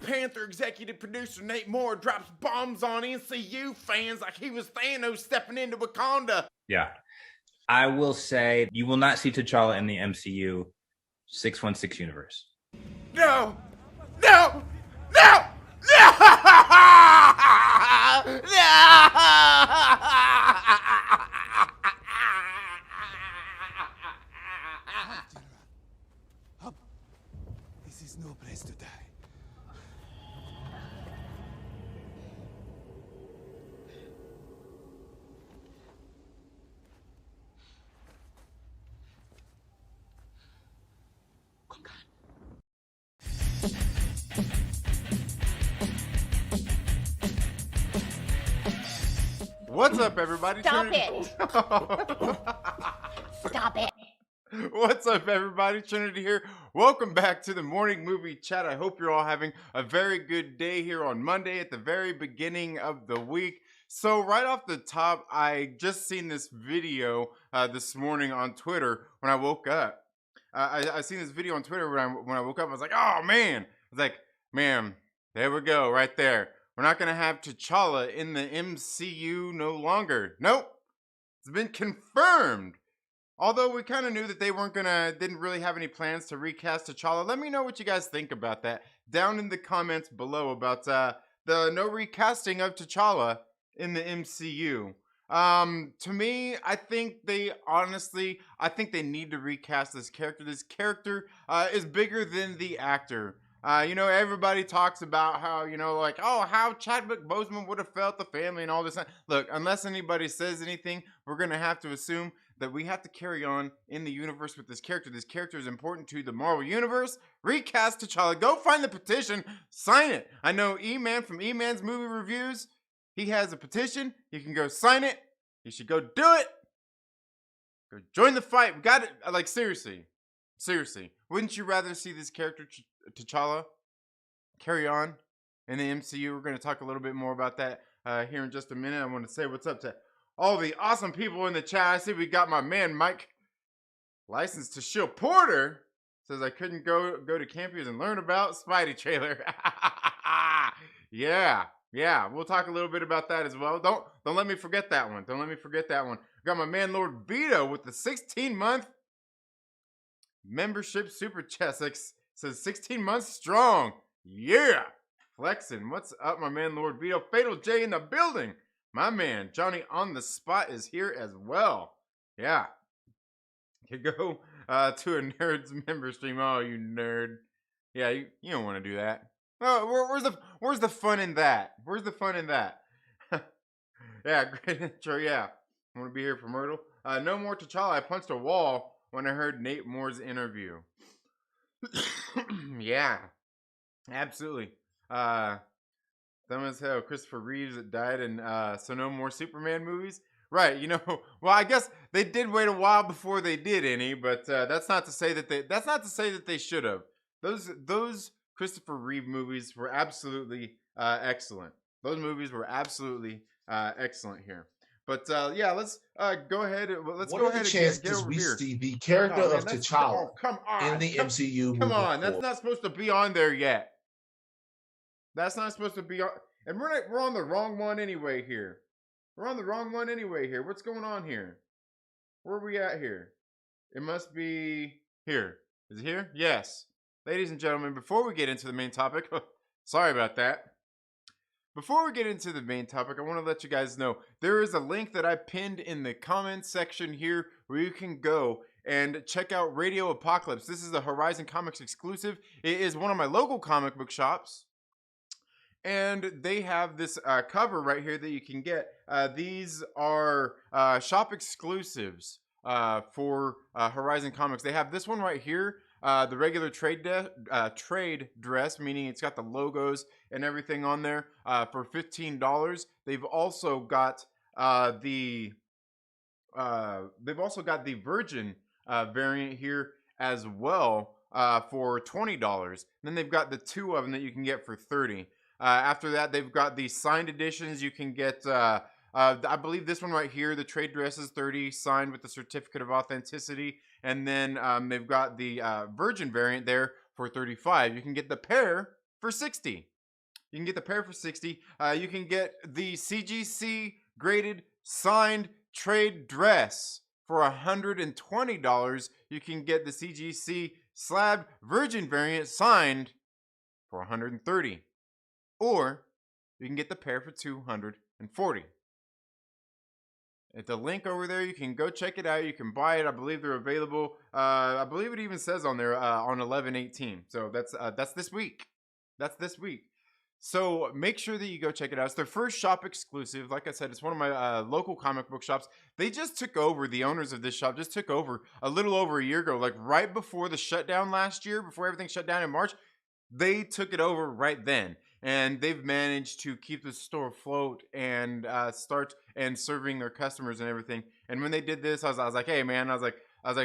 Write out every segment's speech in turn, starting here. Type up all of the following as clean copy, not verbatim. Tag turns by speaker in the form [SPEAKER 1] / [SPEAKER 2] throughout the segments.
[SPEAKER 1] Panther executive producer Nate Moore drops bombs on MCU fans like he was Thanos stepping into Wakanda.
[SPEAKER 2] Yeah. I will say you will not see T'Challa in the MCU 616 universe.
[SPEAKER 1] No! No! No! No!
[SPEAKER 3] This is no place to die.
[SPEAKER 1] What's up, everybody?
[SPEAKER 4] Stop it. Stop it.
[SPEAKER 1] What's up, everybody? Trinity here. Welcome back to the morning movie chat. I hope you're all having a very good day here on Monday at the very beginning of the week. So right off the top, I just seen this video this morning on Twitter when I woke up. I seen this video on Twitter when I woke up. I was like, oh man. I was like, man, there we go, right there. We're not going to have T'Challa in the MCU no longer. Nope. It's been confirmed. Although we kind of knew that they didn't really have any plans to recast T'Challa. Let me know what you guys think about that down in the comments below about the no recasting of T'Challa in the MCU. To me, I think they need to recast this character. This character is bigger than the actor. Everybody talks about how, how Chadwick Boseman would have felt the family and all this. Look, unless anybody says anything, we're going to have to assume that we have to carry on in the universe with this character. This character is important to the Marvel Universe. Recast T'Challa. Go find the petition. Sign it. I know E-Man from E-Man's Movie Reviews. He has a petition. You can go sign it. You should go do it. Go join the fight. We got it. Like, seriously. Seriously. Wouldn't you rather see this character, T'Challa, carry on in the MCU? We're going to talk a little bit more about that here in just a minute. I want to say what's up to all the awesome people in the chat. I see we got my man Mike, licensed to Shield Porter, says I couldn't go to Campus and learn about Spidey trailer. Yeah, we'll talk a little bit about that as well. Don't let me forget that one. Don't let me forget that one. Got my man Lord Veedo with the 16-month membership super chat. Says 16 months strong. Yeah. Flexing. What's up, my man Lord Veedo? Fatal J in the building. My man Johnny on the spot is here as well. Yeah. You go to a nerd's member stream. Oh, you nerd. Yeah, you don't want to do that. Oh, where's the fun in that? Where's the fun in that? Yeah, great intro. Yeah. I want to be here for Myrtle. No more T'Challa. I punched a wall when I heard Nate Moore's interview. Yeah, absolutely. Dumb as hell. Christopher Reeves died, and so no more Superman movies. Right? Well, I guess they did wait a while before they did any, but that's not to say that they should have. Those Christopher Reeve movies were absolutely excellent. Those movies were absolutely excellent here. But yeah, let's go ahead. Let's
[SPEAKER 5] what
[SPEAKER 1] go
[SPEAKER 5] are
[SPEAKER 1] ahead
[SPEAKER 5] the
[SPEAKER 1] and
[SPEAKER 5] chances
[SPEAKER 1] get over
[SPEAKER 5] we
[SPEAKER 1] here.
[SPEAKER 5] see the character of T'Challa in the MCU?
[SPEAKER 1] Come on, that's not supposed to be on there yet. That's not supposed to be on, and we're on the wrong one anyway here. We're on the wrong one anyway here. What's going on here? Where are we at here? It must be here. Is it here? Yes. Ladies and gentlemen, before we get into the main topic, sorry about that. Before we get into the main topic, I want to let you guys know there is a link that I pinned in the comments section here where you can go and check out Radio Apocalypse. This is a Horizon Comics exclusive. It is one of my local comic book shops. And they have this cover right here that you can get. These are shop exclusives for Horizon Comics. They have this one right here. The regular trade dress, meaning it's got the logos and everything on there for $15. They've also got the Virgin variant here as well for $20. Then they've got the two of them that you can get for $30. After that, they've got the signed editions. You can get I believe this one right here, the trade dress is $30, signed with the certificate of authenticity. And then they've got the Virgin variant there for $35. You can get the pair for $60. You can get the pair for $60. You can get the CGC graded signed trade dress for $120. You can get the CGC slabbed virgin variant signed for $130. Or you can get the pair for $240. At the link over there, you can go check it out. You can buy it. I believe they're available. I believe it even says on there on 11/18. So that's this week. That's this week. So make sure that you go check it out. It's their first shop exclusive. Like I said, it's one of my local comic book shops. They just took over. The owners of this shop just took over a little over a year ago, like right before the shutdown last year, before everything shut down in March. They took it over right then. And they've managed to keep the store afloat and start and serving their customers and everything. And when they did this, I was like, hey man, I was like,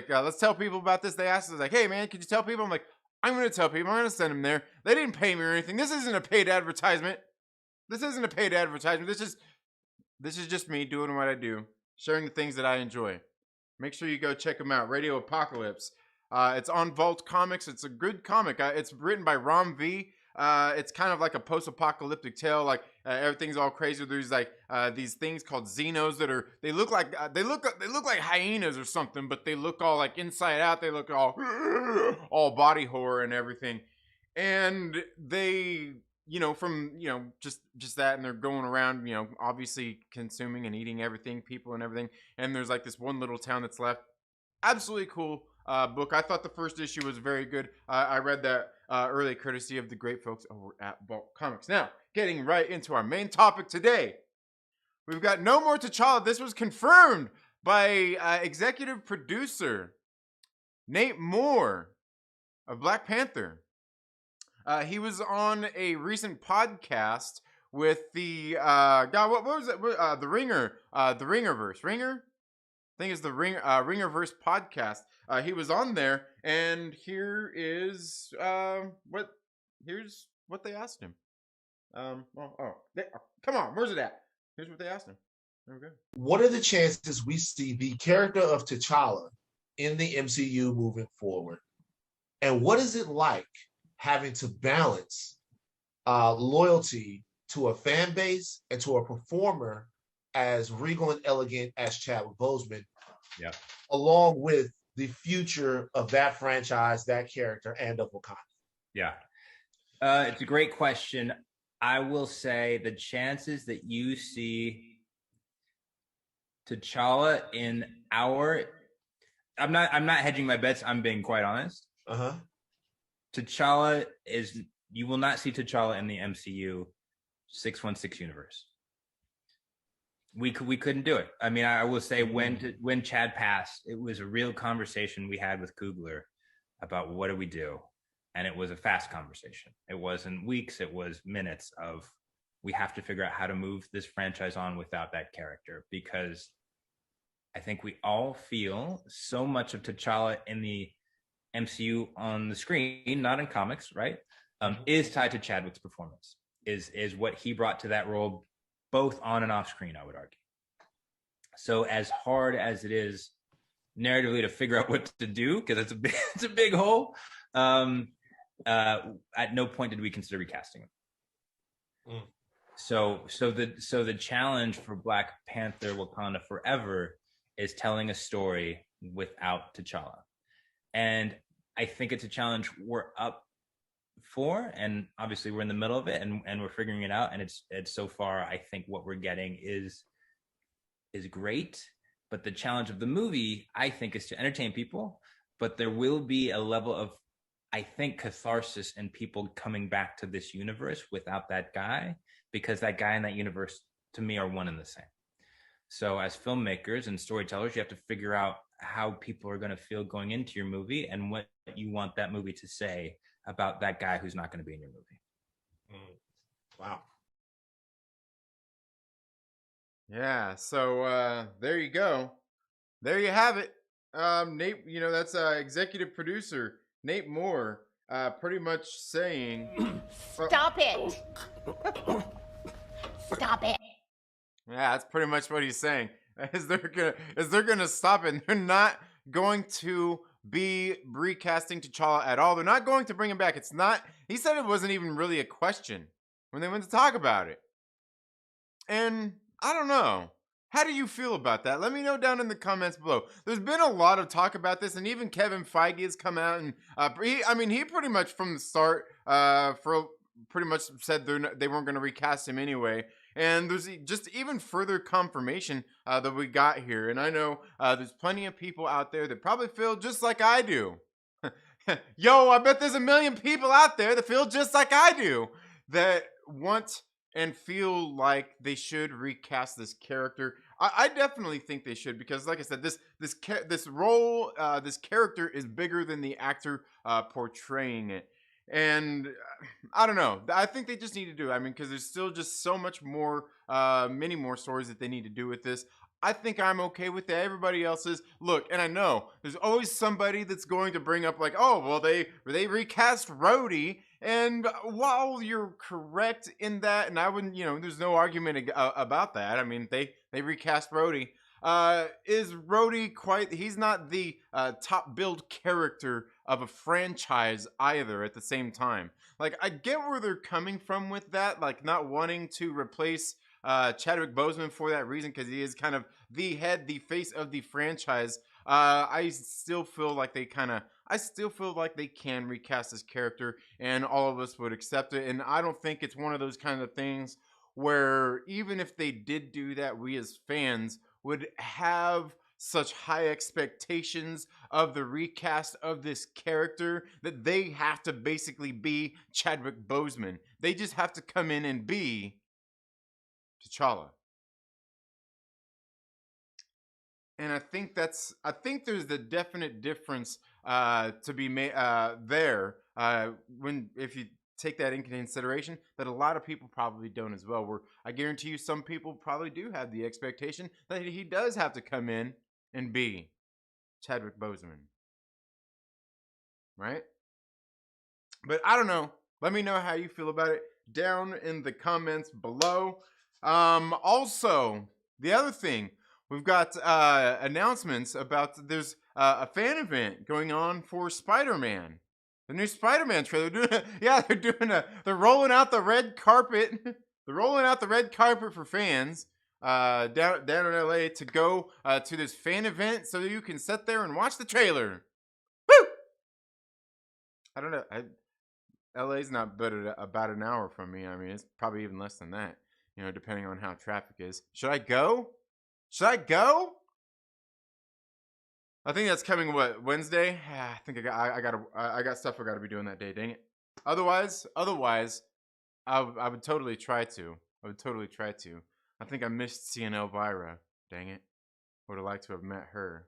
[SPEAKER 1] let's tell people about this. They asked us like, hey man, could you tell people? I'm like, I'm gonna tell people. I'm gonna send them there. They didn't pay me or anything. This isn't a paid advertisement. This isn't a paid advertisement. This is just me doing what I do, sharing the things that I enjoy. Make sure you go check them out. Radio Apocalypse. It's on Vault Comics. It's a good comic. It's written by Ram V. It's kind of like a post-apocalyptic tale. Like everything's all crazy. There's like these things called Xenos that are. They look like hyenas or something, but they look all like inside out. They look all body horror and everything. And they, from just that, and they're going around, obviously consuming and eating everything, people and everything. And there's like this one little town that's left. Absolutely cool. Book. I thought the first issue was very good. I read that early courtesy of the great folks over at Vault Comics. Now, getting right into our main topic today. We've got no more T'Challa. This was confirmed by executive producer Nate Moore of Black Panther. He was on a recent podcast with the what was it? The RingerVerse. Ringer? I think it's the RingerVerse Podcast. He was on there, and here's what they asked him. Come on, where's it at? Here's what they asked him. There we go.
[SPEAKER 5] What are the chances we see the character of T'Challa in the MCU moving forward? And what is it like having to balance loyalty to a fan base and to a performer as regal and elegant as Chadwick Boseman, along with the future of that franchise, that character, and of Wakanda?
[SPEAKER 2] Yeah. It's a great question. I will say the chances that you see T'Challa in I'm not hedging my bets, I'm being quite honest. T'Challa you will not see T'Challa in the MCU 616 universe. We couldn't do it. I mean, I will say when Chad passed, it was a real conversation we had with Kugler about what do we do, and it was a fast conversation. It wasn't weeks; it was minutes of we have to figure out how to move this franchise on without that character, because I think we all feel so much of T'Challa in the MCU on the screen, not in comics, right? Is tied to Chadwick's performance. Is what he brought to that role, both on and off screen, I would argue. So as hard as it is narratively to figure out what to do, because it's a big hole, at no point did we consider recasting him. So the challenge for Black Panther Wakanda Forever is telling a story without T'Challa. And I think it's a challenge we're up for, and obviously we're in the middle of it, and we're figuring it out, and it's so far I think what we're getting is great. But the challenge of the movie, I think, is to entertain people, but there will be a level of, I think, catharsis in people coming back to this universe without that guy, because that guy and that universe to me are one and the same. So as filmmakers and storytellers, you have to figure out how people are going to feel going into your movie and what you want that movie to say about that guy who's not going to be in your movie.
[SPEAKER 5] Wow.
[SPEAKER 1] Yeah, so there you go. There you have it. Nate, that's executive producer Nate Moore pretty much saying
[SPEAKER 4] Stop it. Stop it.
[SPEAKER 1] Yeah, that's pretty much what he's saying. Is they're gonna stop it, and they're not going to be recasting T'Challa at all. They're not going to bring him back. It's not. He said it wasn't even really a question. when they went to talk about it. And I don't know. How do you feel about that? Let me know down in the comments below. There's been a lot of talk about this, and even Kevin Feige has come out and he pretty much from the start pretty much said they weren't going to recast him anyway. And there's just even further confirmation that we got here. And I know there's plenty of people out there that probably feel just like I do. Yo, I bet there's a million people out there that feel just like I do, that want and feel like they should recast this character. I definitely think they should, because like I said, this role, this character is bigger than the actor portraying it. And I don't know. I think they just need to do it. I mean, because there's still just so much more, many more stories that they need to do with this. I think I'm okay with that. Everybody else is. Look, and I know there's always somebody that's going to bring up like, oh, well, they recast Rhodey. And while you're correct in that, and I wouldn't, there's no argument about that. I mean, they recast Rhodey. Is Rhodey he's not the top billed character of a franchise either at the same time. Like, I get where they're coming from with that, like not wanting to replace Chadwick Boseman for that reason, because he is kind of the face of the franchise. I still feel like they can recast this character, and all of us would accept it. And I don't think it's one of those kind of things where even if they did do that, we as fans would have such high expectations of the recast of this character that they have to basically be Chadwick Boseman. They just have to come in and be T'Challa. And I think there's the definite difference to be made there if you take that into consideration, that a lot of people probably don't as well. Where I guarantee you some people probably do have the expectation that he does have to come in and be Chadwick Boseman. Right? But I don't know. Let me know how you feel about it down in the comments below. Also, the other thing, we've got announcements about there's a fan event going on for Spider-Man. The new Spider-Man trailer. They're rolling out the red carpet. They're rolling out the red carpet for fans down in LA to go to this fan event so you can sit there and watch the trailer. Woo! I don't know. LA's not but about an hour from me. I mean, it's probably even less than that, depending on how traffic is. Should I go? I think that's coming, Wednesday? I think I got stuff I got to be doing that day. Dang it. Otherwise, I would totally try to. I think I missed seeing Elvira. Dang it. Would have liked to have met her.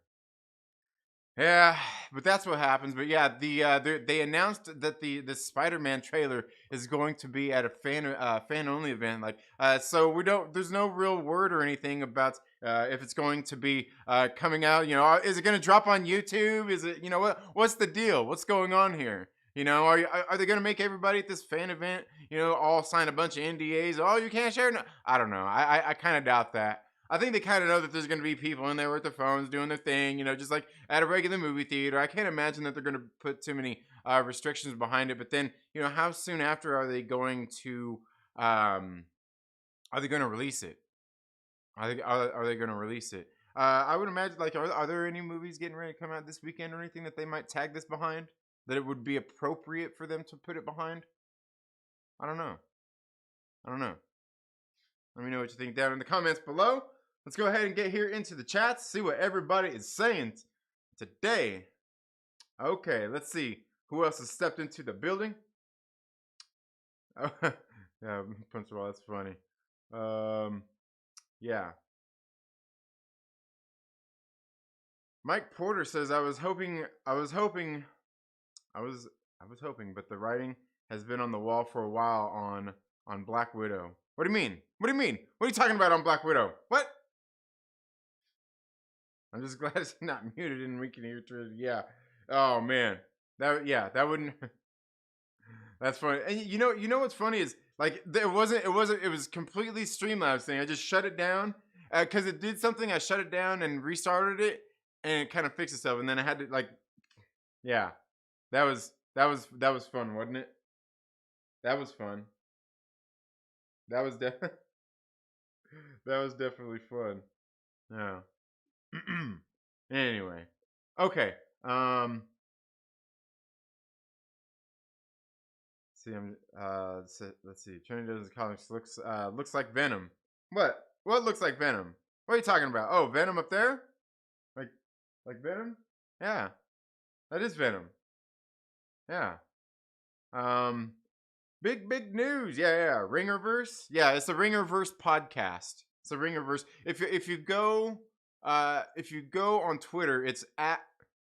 [SPEAKER 1] Yeah, but that's what happens. But yeah, they announced that the Spider-Man trailer is going to be at a fan only event. So there's no real word or anything about if it's going to be coming out. Is it going to drop on YouTube? Is it what's the deal? What's going on here? Are they going to make everybody at this fan event all sign a bunch of NDAs? Oh, you can't share. No, I don't know. I kind of doubt that. I think they kind of know that there's going to be people in there with their phones doing their thing, just like at a regular movie theater. I can't imagine that they're going to put too many restrictions behind it. But then, how soon after are they going to release it? Are they going to release it? I would imagine, are there any movies getting ready to come out this weekend or anything that they might tag this behind? That it would be appropriate for them to put it behind? I don't know. Let me know what you think down in the comments below. Let's go ahead and get here into the chats, see what everybody is saying today. Okay, let's see who else has stepped into the building. Oh, yeah, Principal, that's funny. Yeah. Mike Porter says, I was hoping, but the writing has been on the wall for a while on Black Widow. What do you mean? What are you talking about on Black Widow? What? I'm just glad it's not muted and we can hear it. Yeah. Oh man. That wouldn't. That's funny. And you know what's funny is it was completely streamlined thing. I just shut it down because it did something. I shut it down and restarted it, and it kind of fixed itself. And then I had to yeah. That was fun, wasn't it? That was fun. That was definitely that was definitely fun. Yeah. Anyway. Okay. See, let's see. Trinity Does Comics looks like Venom. What? What looks like Venom? What are you talking about? Oh, Venom up there? Like Venom? Yeah. That is Venom. Yeah. Um big news. Yeah. RingerVerse. Yeah, it's the RingerVerse podcast. It's the RingerVerse. If you go on Twitter, it's at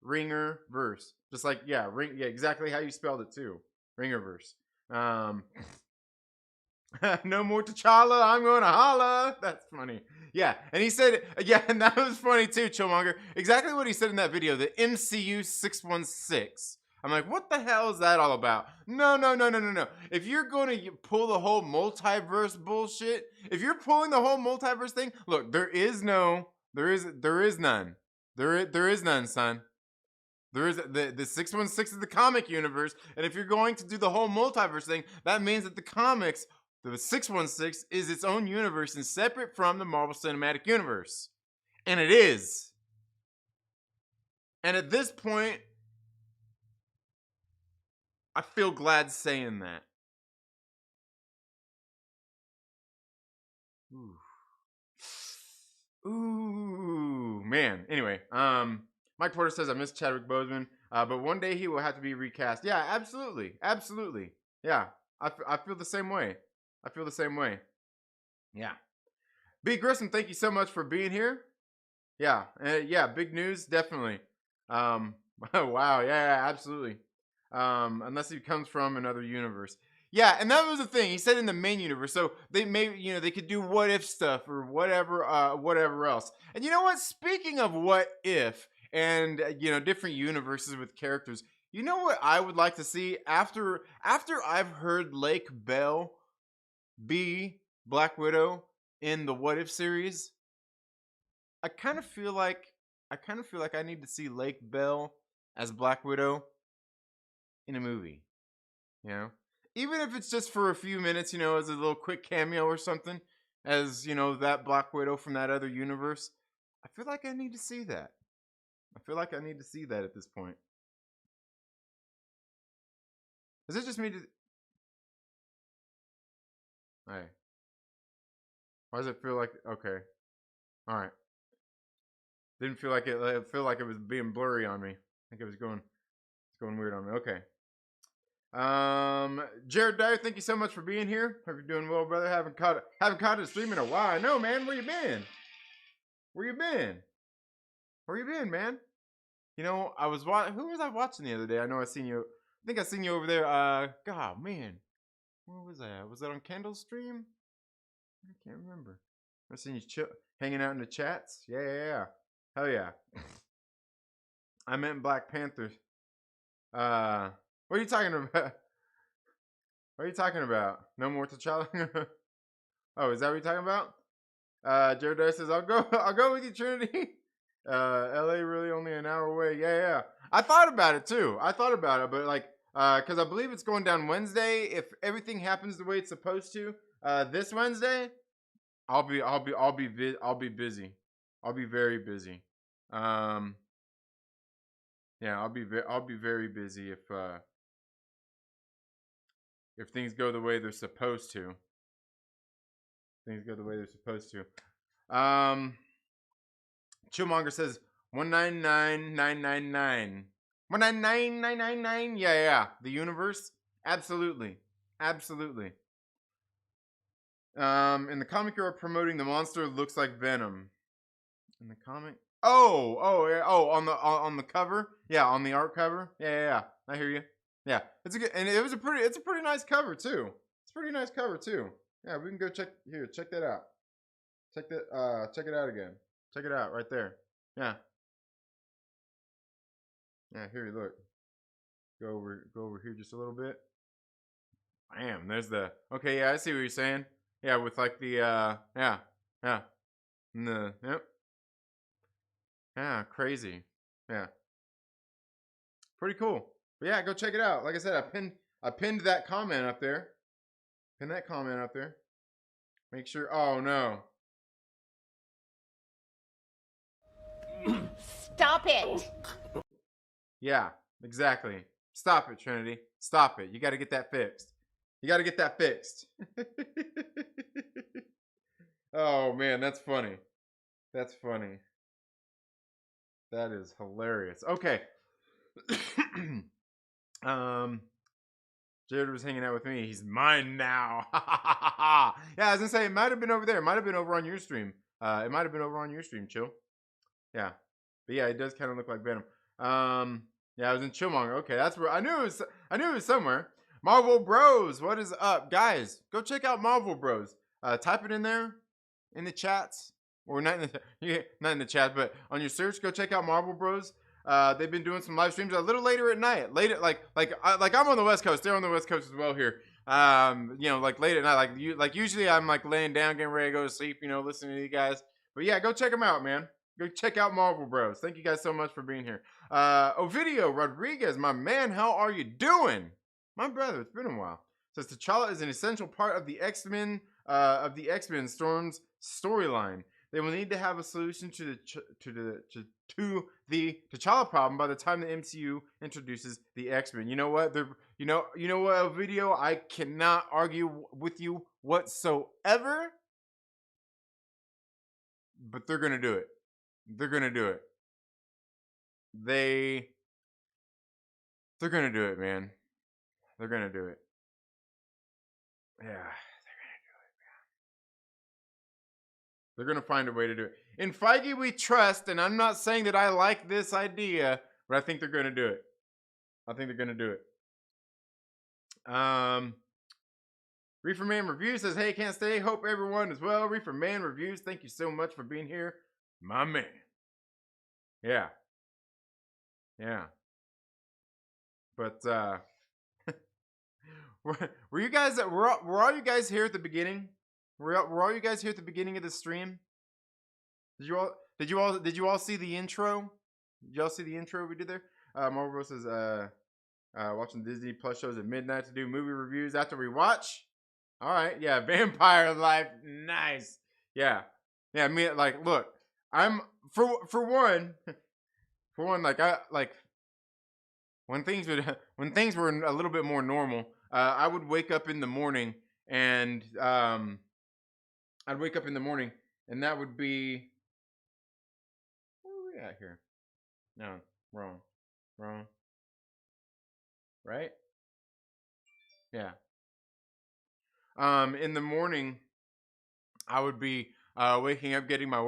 [SPEAKER 1] RingerVerse. Just like yeah, exactly how you spelled it too. RingerVerse. No more T'Challa, I'm gonna holla. That's funny. Yeah, and he said, yeah, and that was funny too, Chillmonger. Exactly what he said in that video, the MCU 616. I'm like, what the hell is that all about? No. If you're going to pull the whole multiverse bullshit, if you're pulling the whole multiverse thing, look, there is none. There is none, son. There is the 616 is the comic universe, and if you're going to do the whole multiverse thing, that means that the comics, the 616 is its own universe and separate from the Marvel Cinematic Universe. And it is. And at this point, I feel glad saying that. Ooh, man. Anyway, Mike Porter says I miss Chadwick Boseman, but one day he will have to be recast. Yeah, absolutely. Yeah, I feel the same way. Yeah. B. Grissom, thank you so much for being here. Yeah, big news, definitely. Wow, yeah, absolutely. Unless he comes from another universe. Yeah, and that was the thing. He said in the main universe, so they may, they could do what if stuff or whatever else. And you know what? Speaking of what if and different universes with characters, you know what I would like to see after I've heard Lake Bell be Black Widow in the What If series? I kind of feel like I need to see Lake Bell as Black Widow in a movie. Even if it's just for a few minutes, as a little quick cameo or something, as that Black Widow from that other universe. I feel like I need to see that. At this point. Is it just me? Hey. Why does it feel like okay? All right. Didn't feel like it. I feel like it was being blurry on me. I think it was going. It's going weird on me. Okay. Jared Dyer, thank you so much for being here. Hope you're doing well, brother. Haven't caught a stream in a while. I know, man. Where you been? Where you been, man? I was who was I watching the other day? I know I seen you. I think I seen you over there. God, man. Where was I at? Was that on Kendall's stream? I can't remember. I seen you hanging out in the chats. Yeah. Hell yeah. I meant Black Panther. What are you talking about? What are you talking about? No more T'Challa? Oh, is that what you're talking about? Jared Dyer says, I'll go with you, Trinity. LA really only an hour away. Yeah. I thought about it too. But like, cause I believe it's going down Wednesday. If everything happens the way it's supposed to, this Wednesday, I'll be busy. I'll be very busy. Yeah, I'll be very busy if things go the way they're supposed to. Chillmonger says 199,999. 199,999. Yeah. The universe, absolutely. In the comic you're promoting, the monster looks like Venom. In the comic. Oh, yeah. Oh, on the cover. Yeah, on the art cover. Yeah. I hear you. Yeah, it's a good, and it's a pretty nice cover too. Yeah, we can go check that out. Check it out again. Check it out right there. Yeah. Yeah, here you look. Go over here just a little bit. Bam, there's the okay, yeah, I see what you're saying. Yeah, with like the yeah. Yep. Yeah, crazy. Yeah. Pretty cool. But yeah, go check it out. Like I said, I pinned that comment up there. Make sure. Oh no.
[SPEAKER 4] Stop it.
[SPEAKER 1] Yeah, exactly. Stop it, Trinity. Stop it. You got to get that fixed. You got to get that fixed. Oh man, that's funny. That's funny. That is hilarious. Okay. Jared was hanging out with me. He's mine now. Yeah, I was gonna say it might have been over there. It might have been over on your stream. It might have been over on your stream, Chill. Yeah. But yeah, it does kind of look like Venom. Yeah, I was in Chillmonger. Okay, that's where I knew it was somewhere. Marvel Bros, what is up? Guys, go check out Marvel Bros. Type it in there in the chats. Or not in the chat, but on your search, go check out Marvel Bros. They've been doing some live streams a little later at night. Like I'm on the West Coast. They're on the West Coast as well here. Like late at night. Like usually I'm like laying down, getting ready to go to sleep. Listening to you guys. But yeah, go check them out, man. Go check out Marvel Bros. Thank you guys so much for being here. Ovidio Rodriguez, my man, how are you doing? My brother, it's been a while. Says T'Challa is an essential part of the X-Men Storm's storyline. They will need to have a solution to the T'Challa problem by the time the MCU introduces the X-Men. You know what? You know what, Ovidio? I cannot argue with you whatsoever. But they're gonna do it. They're gonna do it. They're gonna do it, man. They're gonna do it. Yeah, they're gonna do it, man. They're gonna find a way to do it. In Feige we trust, and I'm not saying that I like this idea, but I think they're gonna do it. I think they're gonna do it. Reefer Man Reviews says, hey, can't stay. Hope everyone is well. Reefer Man Reviews, thank you so much for being here. My man. Yeah. Yeah. But, were you guys, were all you guys here at the beginning? Were all you guys here at the beginning of the stream? Did you all see the intro? Did y'all see the intro we did there? Marvel Bros says, watching Disney Plus shows at midnight to do movie reviews after we watch. All right, yeah, Vampire Life, nice. Yeah, I mean, like, look, I'm for one, like when things were a little bit more normal, I would wake up in the morning and that would be, where are we at here? No, wrong, right? Yeah. In the morning, I would be waking up, getting my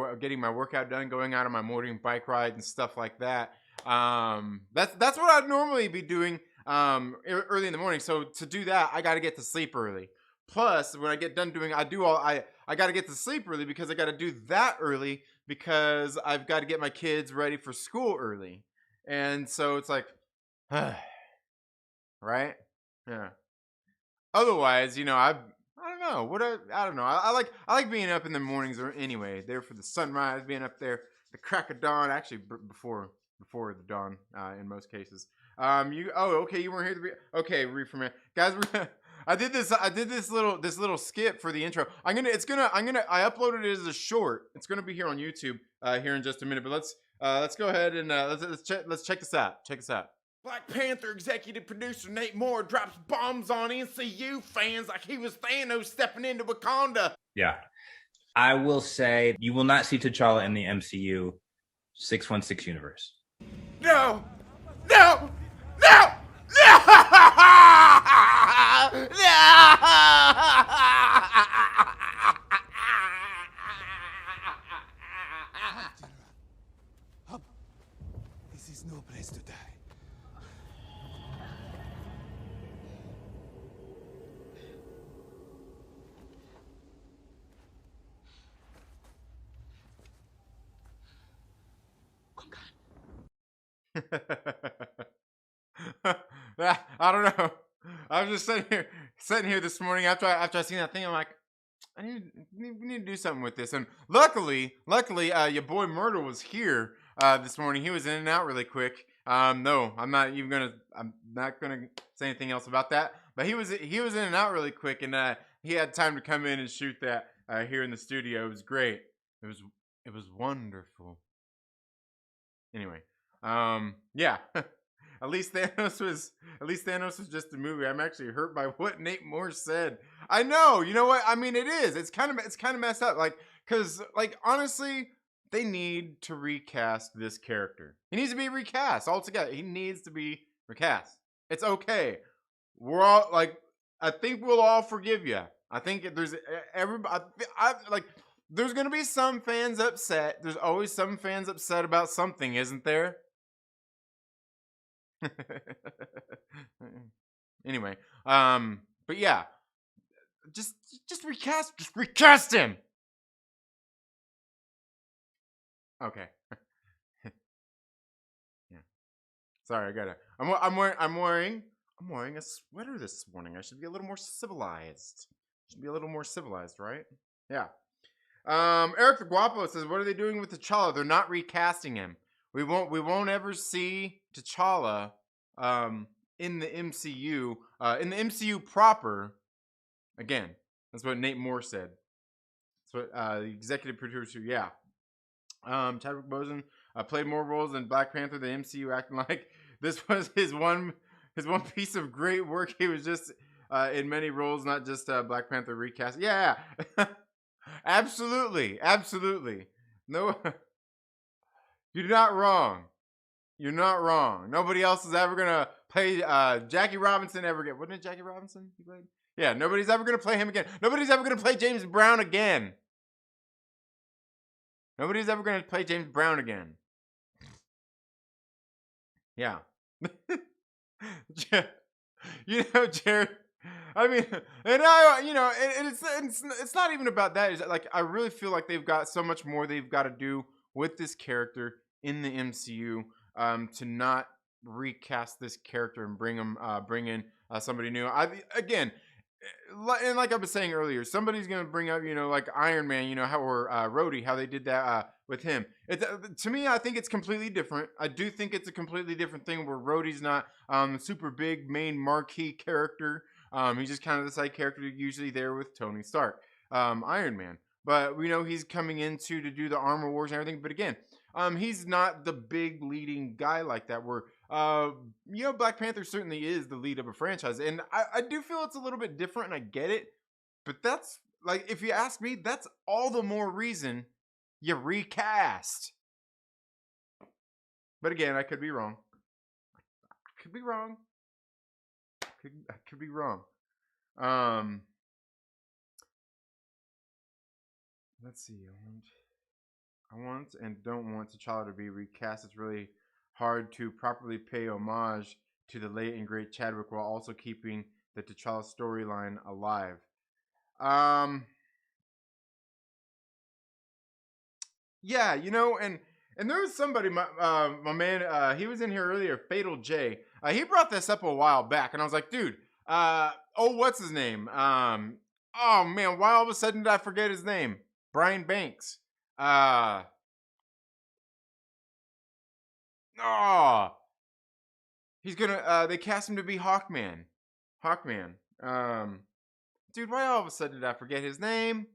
[SPEAKER 1] workout done, going out on my morning bike ride and stuff like that. That's what I'd normally be doing early in the morning. So to do that, I got to get to sleep early. Plus, when I get done doing, I got to get to sleep early because I got to do that early because I've got to get my kids ready for school early. And so it's like, right? Yeah. Otherwise, I don't know. I don't know. I like being up in the mornings or anyway. There for the sunrise, being up there, the crack of dawn. Actually, before the dawn, in most cases. Okay, you weren't here. Okay, Reefer Man, guys. I did this little skit for the intro. I uploaded it as a short. It's gonna be here on YouTube here in just a minute. But let's go ahead and let's check this out. Check this out. Black Panther executive producer Nate Moore drops bombs on MCU fans like he was Thanos stepping into Wakanda.
[SPEAKER 2] Yeah. I will say you will not see T'Challa in the MCU 616 universe.
[SPEAKER 1] No!
[SPEAKER 3] This is no place to die.
[SPEAKER 1] I don't know. I was just sitting here this morning after I seen that thing. I'm like, we need to do something with this. And luckily, your boy Myrtle was here this morning. He was in and out really quick. No, I'm not gonna say anything else about that. But he was in and out really quick, and he had time to come in and shoot that. here in the studio. It was great. It was wonderful. Anyway, yeah. At least Thanos was just a movie. I'm actually hurt by what Nate Morse said. I know. You know what? I mean, it is. It's kind of messed up. Like, cause like honestly, they need to recast this character. He needs to be recast altogether. He needs to be recast. It's okay. We're all like, I think we'll all forgive you. I think there's everybody. Like, there's gonna be some fans upset. There's always some fans upset about something, isn't there? Anyway, but yeah, just recast him. Okay. Yeah. Sorry, I gotta. I'm wearing a sweater this morning. I should be a little more civilized. Right? Yeah. Eric the Guapo says, "What are they doing with T'Challa? They're not recasting him. We won't ever see T'Challa in the MCU. In the MCU proper. Again, that's what Nate Moore said. That's what the executive producer. Yeah. Chadwick Boseman played more roles in Black Panther than MCU, acting like this was his one piece of great work. He was just in many roles, not just Black Panther recast. Yeah, absolutely. No, you're not wrong. Nobody else is ever gonna play Jackie Robinson ever again. Wasn't it Jackie Robinson he played? Yeah, nobody's ever gonna play him again. Nobody's ever gonna play James Brown again. Nobody's ever going to play James Brown again. Yeah. Jared. I mean, and it's not even about that. It's like, I really feel like they've got so much more they've got to do with this character in the MCU to not recast this character and bring in somebody new. Again, and like I was saying earlier, somebody's gonna bring up, like Iron Man, how or Rhodey, how they did that with him. To me, I think it's completely different. I do think it's a completely different thing where Rhodey's not super big main marquee character. He's just kind of the side character usually there with Tony Stark, Iron Man. But we know he's coming in to do the Armor Wars and everything. But again, he's not the big leading guy like that. Where Black Panther certainly is the lead of a franchise, and I do feel it's a little bit different, and I get it. But that's like, if you ask me, that's all the more reason you recast. But again, I could be wrong. I could be wrong. Let's see. I want and don't want T'Challa to be recast. It's really hard to properly pay homage to the late and great Chadwick while also keeping the T'Challa storyline alive. Yeah, and there was somebody, my man, he was in here earlier, Fatal J. He brought this up a while back, and I was like, dude, what's his name? Oh man, why all of a sudden did I forget his name? Brian Banks. He's gonna, they cast him to be Hawkman. Dude, why all of a sudden did I forget his name?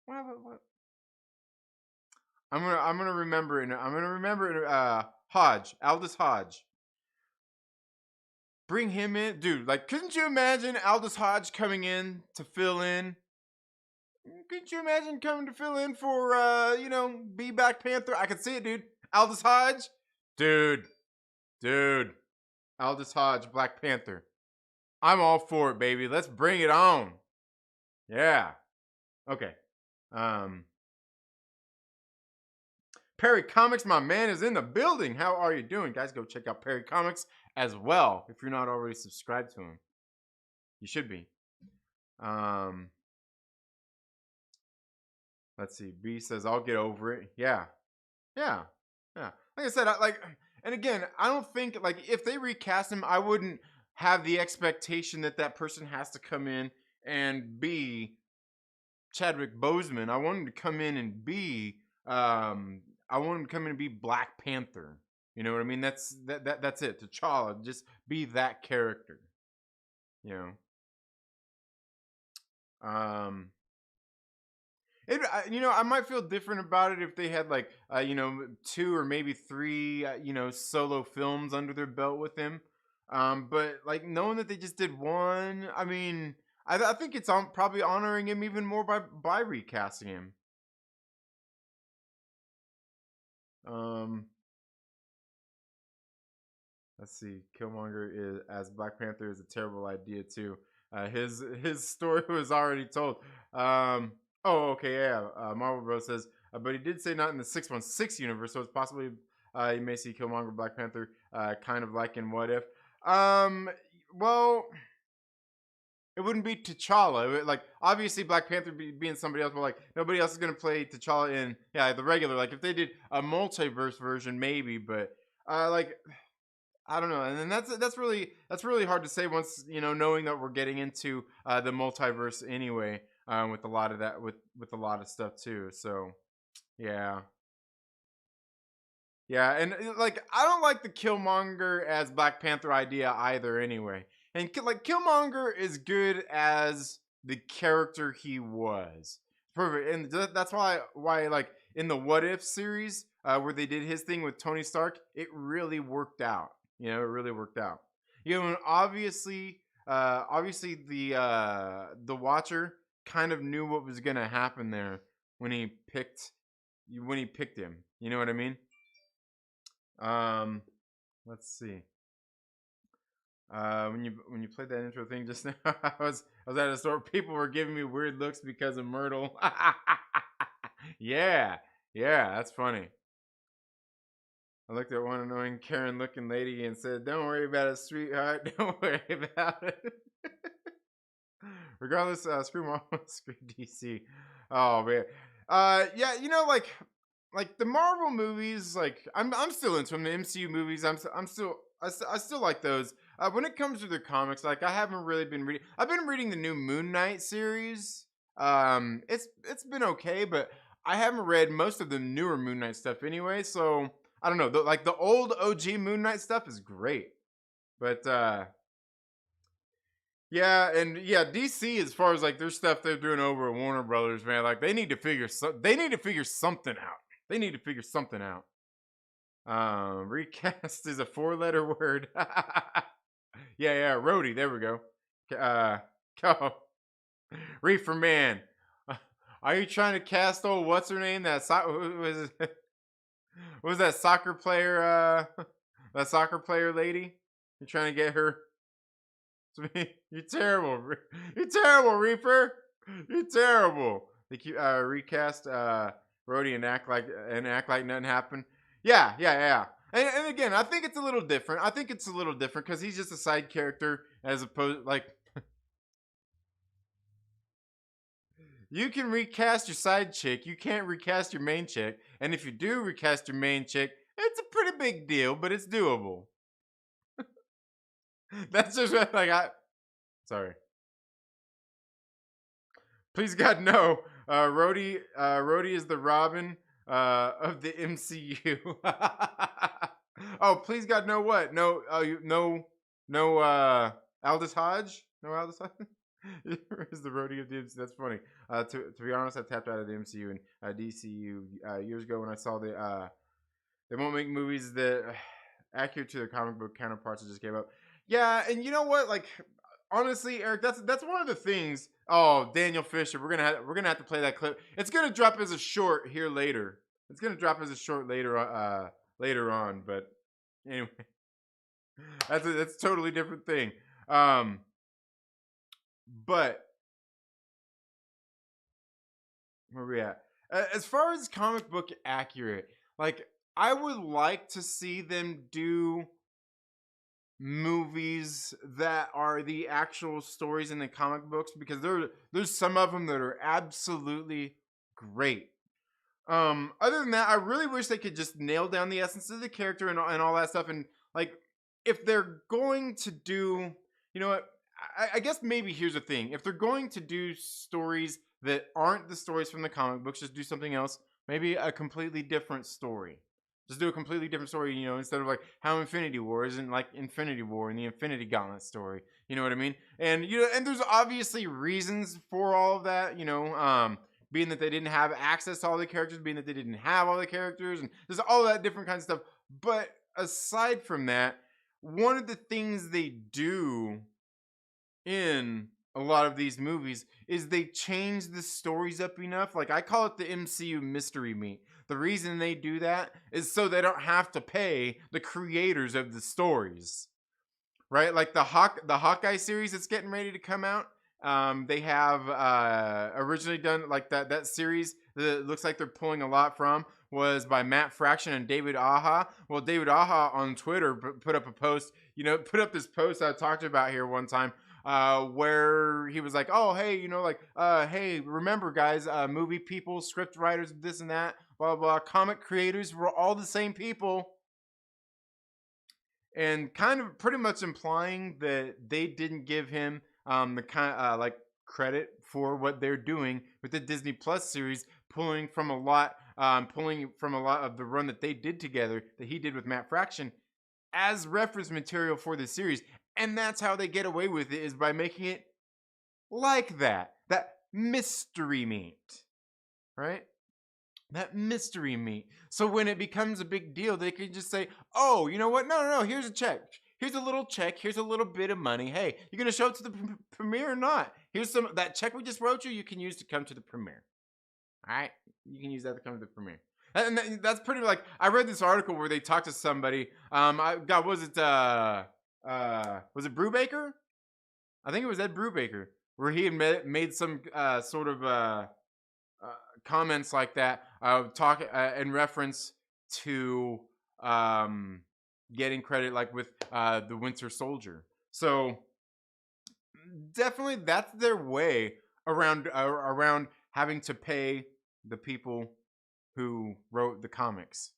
[SPEAKER 1] What? I'm gonna remember it. Hodge, Aldous Hodge. Bring him in, dude. Like, couldn't you imagine Aldous Hodge coming in to fill in? Couldn't you imagine coming to fill in for, be Black Panther? I could see it, dude. Aldous Hodge, dude. Aldous Hodge, Black Panther. I'm all for it, baby. Let's bring it on. Yeah. Okay. Perry Comics, my man, is in the building. How are you doing, guys? Go check out Perry Comics as well if you're not already subscribed to him. You should be. Let's see. B says, I'll get over it. Yeah. Like I said, and again, I don't think, like, if they recast him, I wouldn't have the expectation that person has to come in and be Chadwick Boseman. I want him to come in and be, Black Panther. You know what I mean? That's it. T'Challa, just be that character. I might feel different about it if they had like, 2 or maybe 3, solo films under their belt with him. But like knowing that they just did one, I mean, I think it's probably honoring him even more by recasting him. Let's see. Killmonger is as Black Panther is a terrible idea too. His story was already told. Oh, okay, yeah. Marvel Bros says, but he did say not in the 616 universe, so it's possibly you may see Killmonger Black Panther kind of like in What If. Well, it wouldn't be T'Challa. Like obviously Black Panther being somebody else, but like nobody else is gonna play T'Challa in the regular. Like if they did a multiverse version, maybe, but like I don't know. And then that's really hard to say once knowing that we're getting into the multiverse anyway, with a lot of that with a lot of stuff too. So yeah. Yeah, and like I don't like the Killmonger as Black Panther idea either anyway. And like Killmonger is good as the character he was. Perfect. And that's why like in the What If series where they did his thing with Tony Stark, it really worked out. It really worked out. And obviously the Watcher kind of knew what was going to happen there when he picked him. You know what I mean? Let's see. When you played that intro thing just now, I was at a store. People were giving me weird looks because of Myrtle. Yeah, that's funny. I looked at one annoying Karen-looking lady and said, "Don't worry about it, sweetheart. Don't worry about it." Regardless, screw Marvel, screw DC. Oh man, yeah, like the Marvel movies, like I'm still into them. The MCU movies, I still like those. When it comes to their comics, like I haven't really been reading. I've been reading the new Moon Knight series. It's been okay, but I haven't read most of the newer Moon Knight stuff anyway. So I don't know. Like the old OG Moon Knight stuff is great, but yeah, and yeah, DC as far as like their stuff they're doing over at Warner Brothers, man, like they need to figure something out. They need to figure something out. Recast is a 4-letter word. yeah, Rhodey. There we go. Go. Reefer Man. Are you trying to cast old what's her name? That was that soccer player? That soccer player lady. You trying to get her? You're terrible. You're terrible, Reaper. You're terrible. They keep recast Rhodey and act like nothing happened. Yeah. And again, I think it's a little different. Because he's just a side character as opposed like you can recast your side chick. You can't recast your main chick. And if you do recast your main chick, it's a pretty big deal, but it's doable. That's just like sorry. Please God no. Rhodey is the Robin of the MCU. Oh, please God no what? No Aldous Hodge? No Aldous Hodge? Is the Rhodey of the MCU? That's funny. To be honest, I tapped out of the MCU and DCU years ago when I saw they won't make movies that accurate to their comic book counterparts that just gave up. Yeah, and you know what? Like, honestly, Eric, that's one of the things. Oh, Daniel Fisher, we're gonna have to play that clip. It's gonna drop as a short here later. It's gonna drop as a short later on. But anyway, that's a totally different thing. But where are we at? As far as comic book accurate, like I would like to see them do movies that are the actual stories in the comic books because there's some of them that are absolutely great. Other than that, I really wish they could just nail down the essence of the character and all that stuff. And like, if they're going to do, you know what? I guess maybe here's the thing: if they're going to do stories that aren't the stories from the comic books, just do something else. Maybe a completely different story. Just do a completely different story, instead of like how Infinity War isn't like Infinity War and the Infinity Gauntlet story. You know what I mean? And and there's obviously reasons for all of that. being that they didn't have access to all the characters, being that they didn't have all the characters, and there's all that different kinds of stuff. But aside from that, one of the things they do in a lot of these movies is they change the stories up enough. Like, I call it the MCU mystery meat. The reason they do that is so they don't have to pay the creators of the stories, right? Like the Hawkeye series that's getting ready to come out. They have originally done like that series that looks like they're pulling a lot from was by Matt Fraction and David Aja. Well, David Aja on Twitter put up a post, put up this post I talked about here one time, where he was like, oh, hey, hey, remember guys, movie people, script writers, this and that, blah, blah, comic creators, we're all the same people. And kind of pretty much implying that they didn't give him the kind like credit for what they're doing with the Disney Plus series, pulling from a lot of the run that they did together, that he did with Matt Fraction, as reference material for the series. And that's how they get away with it, is by making it like that mystery meat, right? That mystery meat. So when it becomes a big deal, they can just say, oh, you know what? No, here's a check. Here's a little check. Here's a little bit of money. Hey, you're going to show up to the premiere or not? Here's that check we just wrote you can use to come to the premiere. All right? You can use that to come to the premiere. And that's pretty, like, I read this article where they talked to somebody. Was it Brubaker? I think it was Ed Brubaker, where he had made some sort of comments like that, in reference to getting credit, like with the Winter Soldier. So definitely that's their way around having to pay the people who wrote the comics,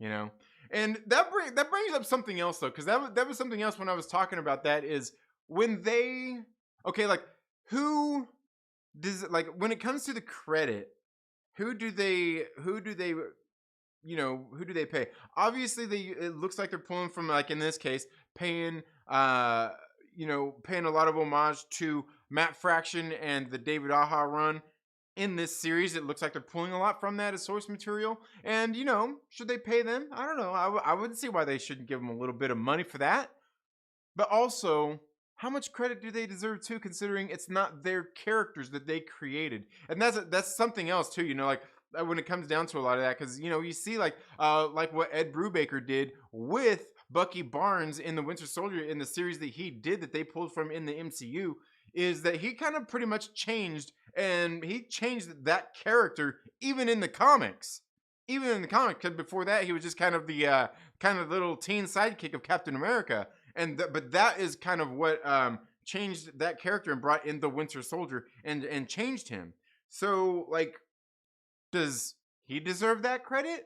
[SPEAKER 1] And that brings up something else, though, because that was something else when I was talking about that, is when they who does, like, when it comes to the credit, who do they pay? Obviously it looks like they're pulling from, like, in this case, paying a lot of homage to Matt Fraction and the David Aja run in this series. It looks like they're pulling a lot from that as source material. And, should they pay them? I don't know. I wouldn't see why they shouldn't give them a little bit of money for that. But also, how much credit do they deserve too, considering it's not their characters that they created? And that's something else too, like when it comes down to a lot of that, because you see like what Ed Brubaker did with Bucky Barnes in the Winter Soldier, in the series that he did that they pulled from in the MCU, is that he kind of pretty much changed that character even in the comics. Because before that he was just kind of the little teen sidekick of Captain America. But that is kind of what changed that character and brought in the Winter Soldier and changed him. So, like, does he deserve that credit?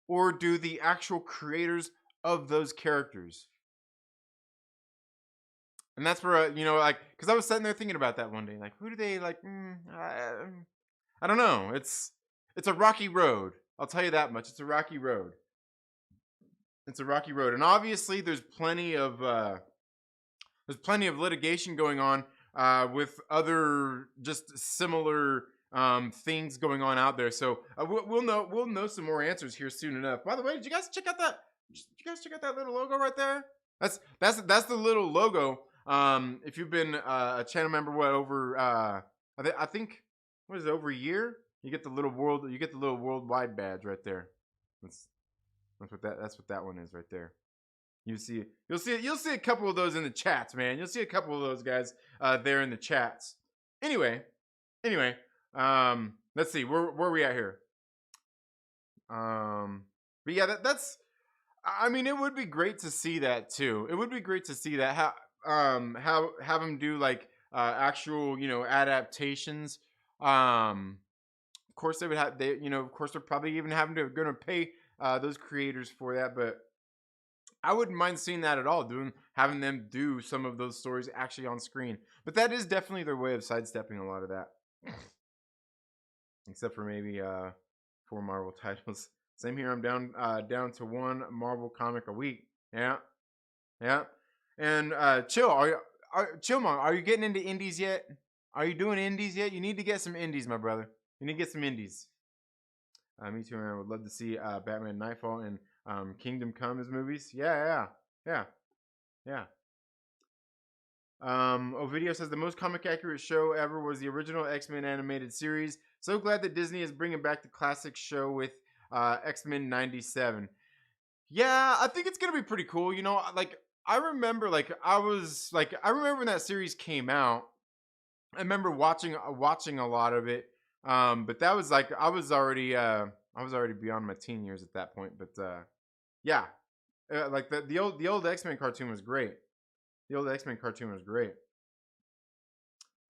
[SPEAKER 1] Or do the actual creators of those characters? And that's where, because I was sitting there thinking about that one day. Like, who do they, like, I don't know. It's a rocky road. I'll tell you that much. It's a rocky road. And obviously there's plenty of litigation going on with other just similar things going on out there. So we'll know some more answers here soon enough. By the way, did you guys check out that little logo right there? That's the little logo. If you've been a channel member, I think what is it, over a year, you get the little worldwide badge right there. That's what that one is right there. You'll see a couple of those in the chats, man. You'll see a couple of those guys there in the chats. Anyway, let's see where we at here. But yeah, that's. I mean, it would be great to see that too. It would be great to see that have them do like actual adaptations. Of course they would have of course they're probably even gonna pay those creators for that, but I wouldn't mind seeing that at all, having them do some of those stories actually on screen. But that is definitely their way of sidestepping a lot of that. Except for maybe 4 Marvel titles. Same here, I'm down to 1 Marvel comic a week. Yeah. And Chillmong, are you getting into indies yet? Are you doing indies yet? You need to get some indies, my brother. We need to get some indies. Me too, man. I would love to see Batman Nightfall and Kingdom Come as movies. Yeah. Ovidio says the most comic accurate show ever was the original X-Men animated series. So glad that Disney is bringing back the classic show with X-Men 97. Yeah, I think it's gonna be pretty cool. You know, like I remember, I remember when that series came out. I remember watching a lot of it. But that was like I was already beyond my teen years at that point. But yeah, like the old X-Men cartoon was great. The old X-Men cartoon was great.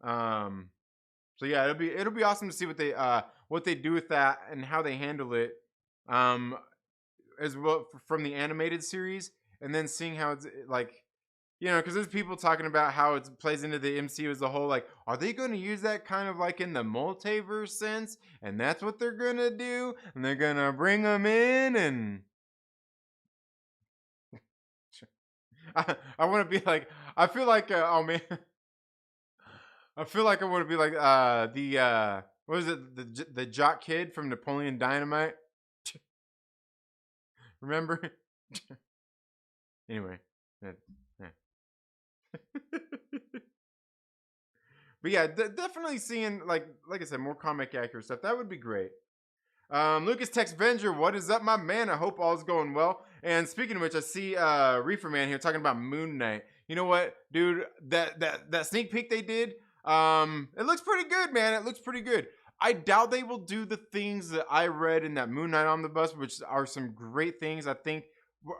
[SPEAKER 1] So yeah, it'll be awesome to see what they do with that and how they handle it. As well from the animated series, and then seeing how it's like, you know, because there's people talking about how it plays into the MCU as a whole. Like, are they going to use that kind of like in the multiverse sense? And that's what they're going to do? And they're going to bring them in and... I want to be like... I feel like... oh, man. I feel like I want to be like what is it? The jock kid from Napoleon Dynamite? Remember? Anyway. Yeah. But yeah, definitely seeing like I said, more comic accurate stuff. That would be great. Lucas Texvenger, what is up, my man? I hope all's going well. And speaking of which, I see Reefer Man here talking about Moon Knight. You know what, dude? That sneak peek they did, it looks pretty good, man. It looks pretty good. I doubt they will do the things that I read in that Moon Knight omnibus, which are some great things. I think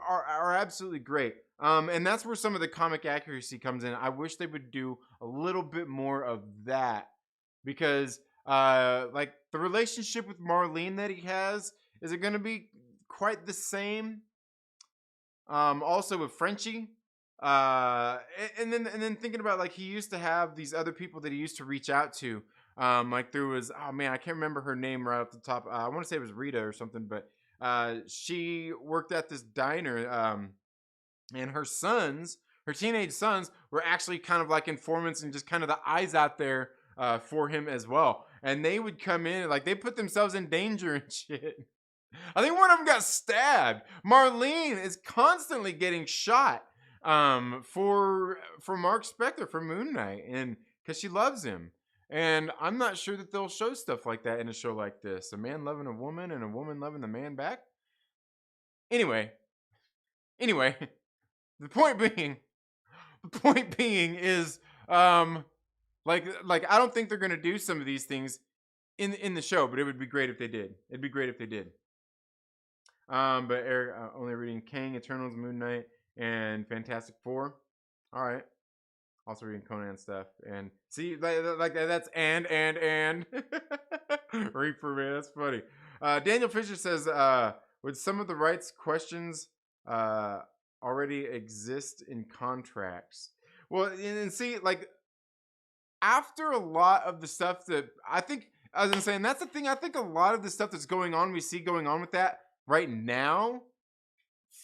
[SPEAKER 1] are absolutely great. And that's where some of the comic accuracy comes in. I wish they would do a little bit more of that, because like the relationship with Marlene that he has, is it going to be quite the same? Also with Frenchie, and then thinking about like he used to have these other people that he used to reach out to. Like there was, oh man, I can't remember her name right off the top. I want to say it was Rita or something, but she worked at this diner, and her teenage sons, were actually kind of like informants and just kind of the eyes out there for him as well. And they would come in and like they put themselves in danger and shit. I think one of them got stabbed. Marlene is constantly getting shot for Mark Spector, for Moon Knight, and because she loves him. And I'm not sure that they'll show stuff like that in a show like this. A man loving a woman and a woman loving the man back. Anyway, the point being is, like I don't think they're gonna do some of these things in the show, but it would be great if they did. It'd be great if they did. But Eric, only reading Kang, Eternals, Moon Knight, and Fantastic Four. All right. Also reading Conan stuff, and see like that's and Reaper, man, that's funny. Daniel Fisher says, would some of the rights questions already exist in contracts? Well, and see, like after a lot of the stuff that I think, as I'm saying, that's the thing. I think a lot of the stuff that's going on, we see going on with that right now,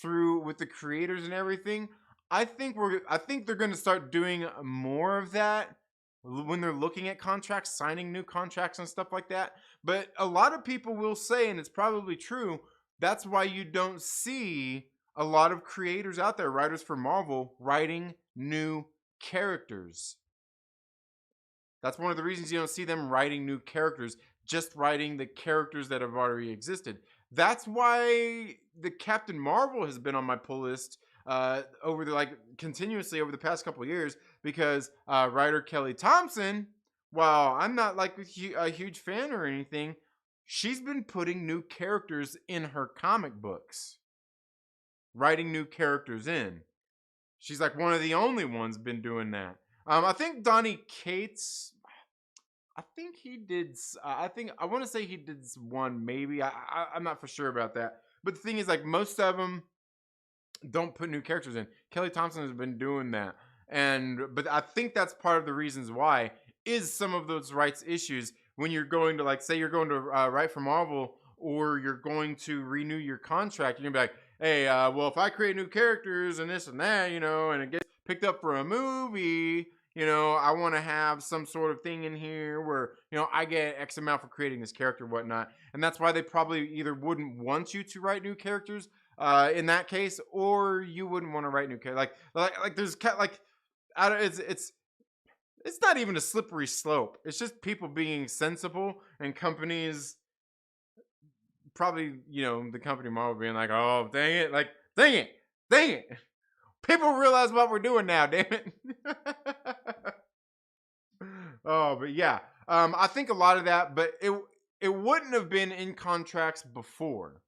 [SPEAKER 1] through with the creators and everything. I think they're going to start doing more of that when they're looking at contracts, signing new contracts and stuff like that. But a lot of people will say, and it's probably true, that's why you don't see a lot of creators out there, writers for Marvel, writing new characters. That's one of the reasons you don't see them writing new characters, just writing the characters that have already existed. That's why the Captain Marvel has been on my pull list continuously over the past couple of years, because writer Kelly Thompson, while I'm not like a huge fan or anything, she's been putting new characters in her comic books, writing new characters in. She's like one of the only ones been doing that. I think Donny Cates, I think he did. I want to say he did one, maybe. I'm not for sure about that. But the thing is, like most of them don't put new characters in. Kelly Thompson has been doing that, but I think that's part of the reasons why is some of those rights issues when you're going to, like, say you're going to write for Marvel, or you're going to renew your contract. You're gonna be like, hey, well, if I create new characters and this and that, you know, and it gets picked up for a movie, you know, I want to have some sort of thing in here where, you know, I get X amount for creating this character, whatnot. And that's why they probably either wouldn't want you to write new characters in that case, or you wouldn't want to write new characters. Like there's like, I don't, it's not even a slippery slope. It's just people being sensible and companies probably, you know, the company Marvel being like, oh, dang it. Like, dang it. People realize what we're doing now, damn it. Oh, but yeah. I think a lot of that, but it wouldn't have been in contracts before.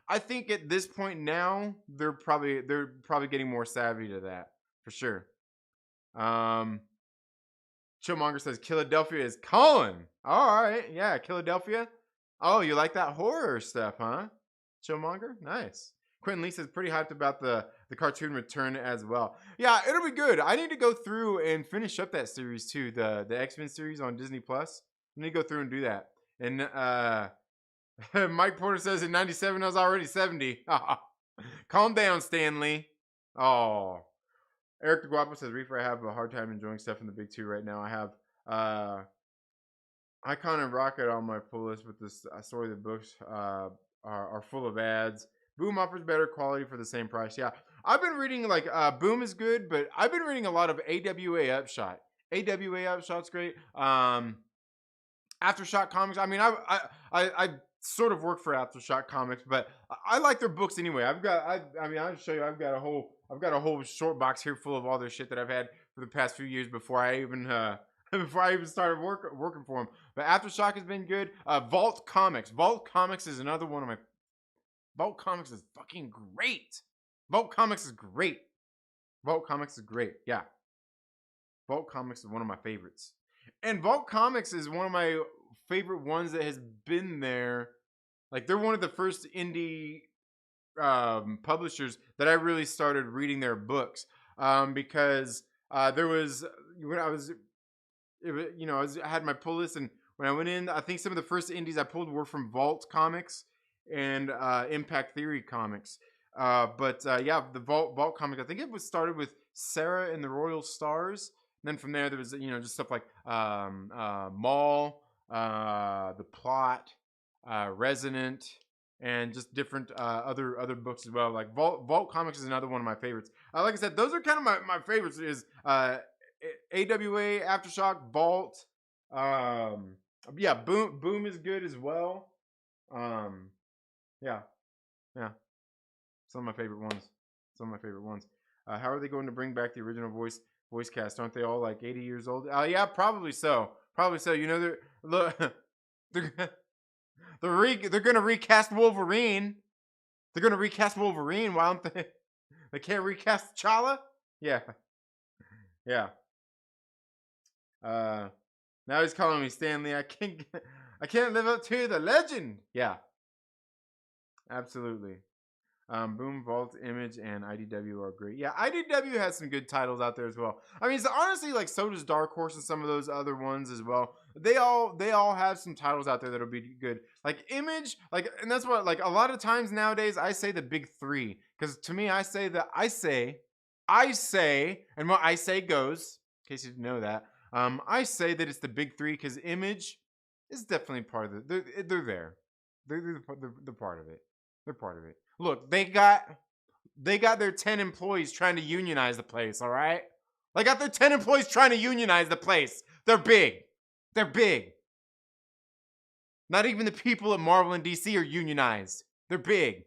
[SPEAKER 1] I think at this point now, they're probably getting more savvy to that, for sure. Chillmonger says Philadelphia is calling. All right, yeah, Philadelphia. Oh, you like that horror stuff, huh? Chillmonger, nice. Quentin Lee says pretty hyped about the cartoon return as well. Yeah, it'll be good. I need to go through and finish up that series too, the X-Men series on Disney Plus. I need to go through and do that. And Mike Porter says in '97 I was already 70. Calm down, Stanley. Oh. Eric DeGuapo says, Reefer, I have a hard time enjoying stuff in the big two right now. I have Icon and Rocket on my pull list, but this story the books are full of ads. Boom offers better quality for the same price. Yeah, I've been reading like Boom is good, but I've been reading a lot of AWA Upshot. AWA Upshot's great. Aftershock Comics. I mean, I sort of work for Aftershock Comics, but I like their books anyway. I'll show you. I've got a whole short box here full of all their shit that I've had for the past few years before I even started working for them. But Aftershock has been good. Vault Comics. Vault Comics is another one of my. Vault Comics is fucking great. Vault Comics is great. Vault Comics is great. Yeah. Vault Comics is one of my favorites. And Vault Comics is one of my favorite ones that has been there. Like, they're one of the first indie publishers that I really started reading their books. Because there was, when I had my pull list, and when I went in, I think some of the first indies I pulled were from Vault Comics and Impact Theory Comics. Yeah, the Vault Comics, I think it was started with Sarah and the Royal Stars. And then from there was, just stuff like Maul, The Plot, Resonant, and just different other books as well. Like Vault Comics is another one of my favorites. Like I said, those are kind of my favorites. Is AWA, Aftershock, Vault. Yeah, Boom is good as well. Yeah. Some of my favorite ones. How are they going to bring back the original voice cast? Aren't they all like 80 years old? Yeah, probably so. You know, they're gonna recast Wolverine. Why don't they? They can't recast T'Challa? Yeah. Now he's calling me Stanley. I can't live up to the legend. Yeah. Absolutely. Boom, Vault, Image, and IDW are great. Yeah, IDW has some good titles out there as well. I mean, honestly, like, so does Dark Horse and some of those other ones as well. They all have some titles out there that'll be good. Like Image, like, and that's what, like, a lot of times nowadays I say the big three, because to me I say, and what I say goes. In case you didn't know that, I say that it's the big three because Image is definitely part of it. They're there. They're part of it. They're part of it. Look, they got their 10 employees trying to unionize the place, all right? They got their 10 employees trying to unionize the place. They're big. Not even the people at Marvel and DC are unionized. They're big.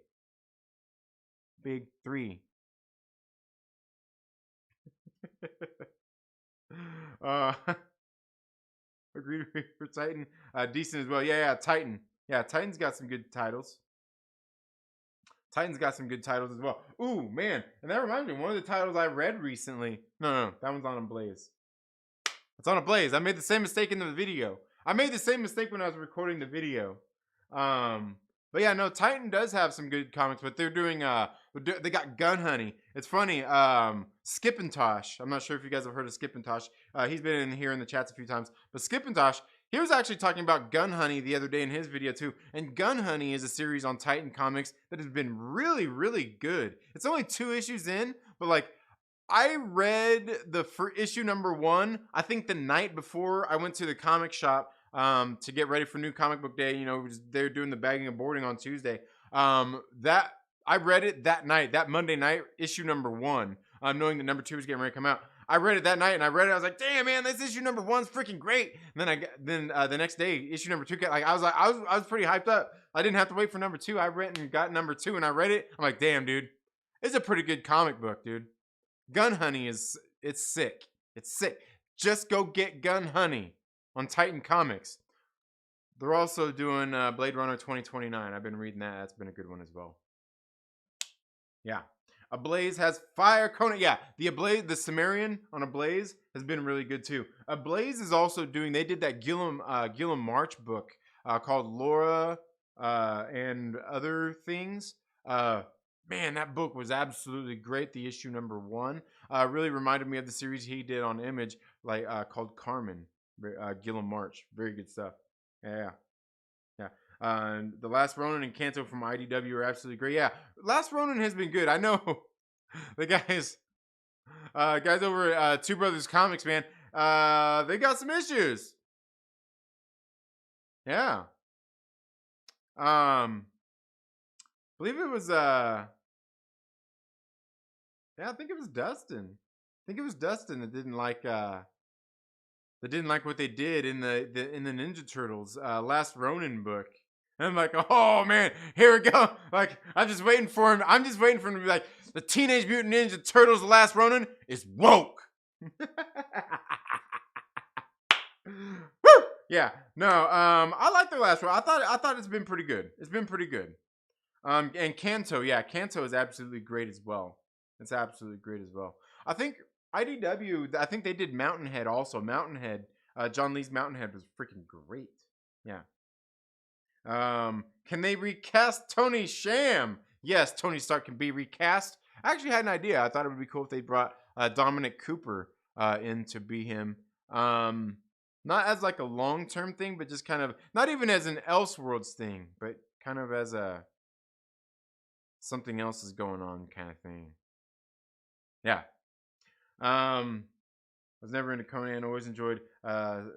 [SPEAKER 1] Big three. Agreed for Titan. Decent as well. Yeah, Titan. Yeah, Titan's got some good titles. Titan's got some good titles as well. Ooh, man. And that reminds me, one of the titles I read recently. No, that one's on a Blaze. It's on a Blaze. I made the same mistake in the video. I made the same mistake when I was recording the video. But yeah, no, Titan does have some good comics, but they're doing, they got Gun Honey. It's funny, Skipintosh. I'm not sure if you guys have heard of Skipintosh. He's been in here in the chats a few times. But Skipintosh, he was actually talking about Gun Honey the other day in his video too. And Gun Honey is a series on Titan Comics that has been really, really good. It's only 2 issues in, but like, I read the issue number 1. I think the night before I went to the comic shop to get ready for New Comic Book Day. You know, they're doing the bagging and boarding on Tuesday. That I read it that night, that Monday night, issue number 1, knowing that number 2 was getting ready to come out. I read it that night, and I read it. I was like, "Damn, man, this issue number 1's freaking great." And then the next day, issue number 2 I was pretty hyped up. I didn't have to wait for number 2. I read and got number 2, and I read it. I'm like, "Damn, dude, it's a pretty good comic book, dude. Gun Honey it's sick. It's sick. Just go get Gun Honey on Titan Comics." They're also doing Blade Runner 2029. I've been reading that. That's been a good one as well. Yeah. Ablaze has fire Conan. Yeah, the Ablaze, the Sumerian on Ablaze has been really good too. Ablaze is also doing. They did that Gilliam March book called Laura and Other Things. Man, that book was absolutely great. The issue number 1 really reminded me of the series he did on Image, like called Carmen. Gilliam March, very good stuff. Yeah. The Last Ronin and Kanto from IDW are absolutely great. Yeah, Last Ronin has been good. I know the guys over at Two Brothers Comics, man. They got some issues. Yeah. Believe it was I think it was Dustin. That didn't like what they did in the Ninja Turtles Last Ronin book. And I'm like, "Oh man, here we go." Like, I'm just waiting for him to be like, "The Teenage Mutant Ninja Turtles The Last Ronin is woke." Woo! Yeah. No, I like the Last Ronin. I thought it's been pretty good. And Kanto is absolutely great as well. It's absolutely great as well. I think IDW, I think they did Mountainhead also. Mountainhead, John Lee's Mountainhead was freaking great. Yeah. Can they recast Tony Sham? Yes, Tony Stark can be recast. I actually had an idea. I thought it would be cool if they brought Dominic Cooper in to be him. Not as like a long-term thing, but just kind of, not even as an Elseworlds thing, but kind of as a something else is going on kind of thing. Yeah. I was never into Conan. Always enjoyed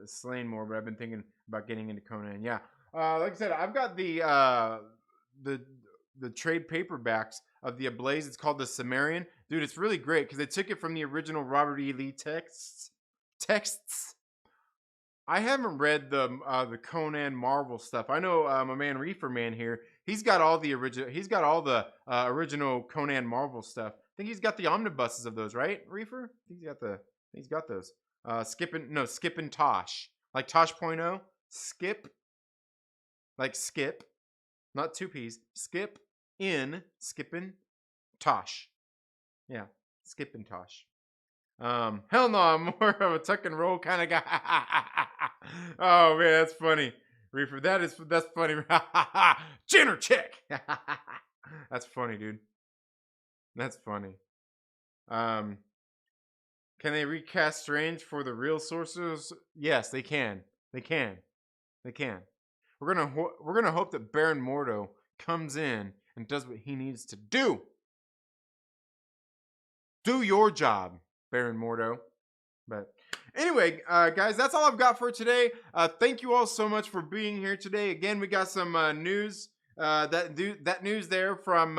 [SPEAKER 1] Slain more, but I've been thinking about getting into Conan. Yeah. Like I said, I've got the trade paperbacks of the Ablaze. It's called the Sumerian. Dude, it's really great because they took it from the original Robert E. Lee texts. I haven't read the Conan Marvel stuff. I know my man Reefer Man here. He's got all the original Conan Marvel stuff. I think he's got the omnibuses of those, right, Reefer? He's got those. Skip and Tosh, like Tosh.0. Skip, like skip, not 2 P's. Skip in Skippin' Tosh. Yeah, Skip and Tosh. Hell no, I'm more of a tuck and roll kind of guy. Oh man, that's funny. Reefer, that's funny. Jenner chick. That's funny, dude. That's funny. Can they recast Strange for the real Sorcerers? Yes, they can. They can. We're gonna hope that Baron Mordo comes in and does what he needs to do. Do your job, Baron Mordo. But anyway, guys, that's all I've got for today. Thank you all so much for being here today. Again, we got some news. That news there from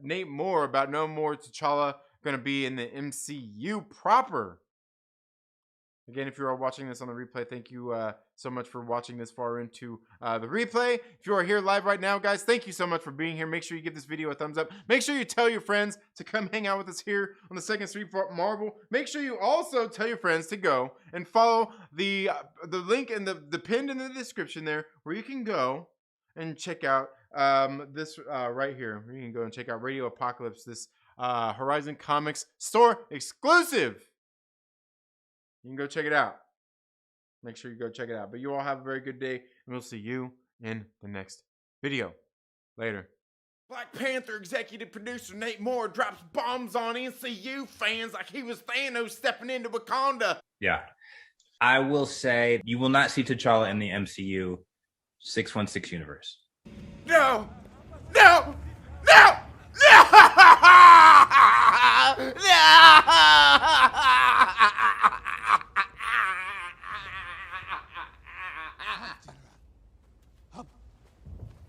[SPEAKER 1] Nate Moore about no more T'Challa going to be in the MCU proper. Again, if you are watching this on the replay, thank you so much for watching this far into the replay. If you are here live right now, guys, thank you so much for being here. Make sure you give this video a thumbs up. Make sure you tell your friends to come hang out with us here on the Second Street Marvel. Make sure you also tell your friends to go and follow the link in the pinned in the description there, where you can go and check out this right here. You can go and check out Radio Apocalypse, this Horizon Comics store exclusive. You can go check it out. Make sure you go check it out. But you all have a very good day, and we'll see you in the next video. Later. Black Panther executive producer Nate Moore drops bombs on MCU fans like he was Thanos stepping into Wakanda.
[SPEAKER 2] Yeah. I will say you will not see T'Challa in the MCU 616 universe.
[SPEAKER 1] No!
[SPEAKER 3] Up.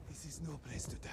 [SPEAKER 3] This is no place to die.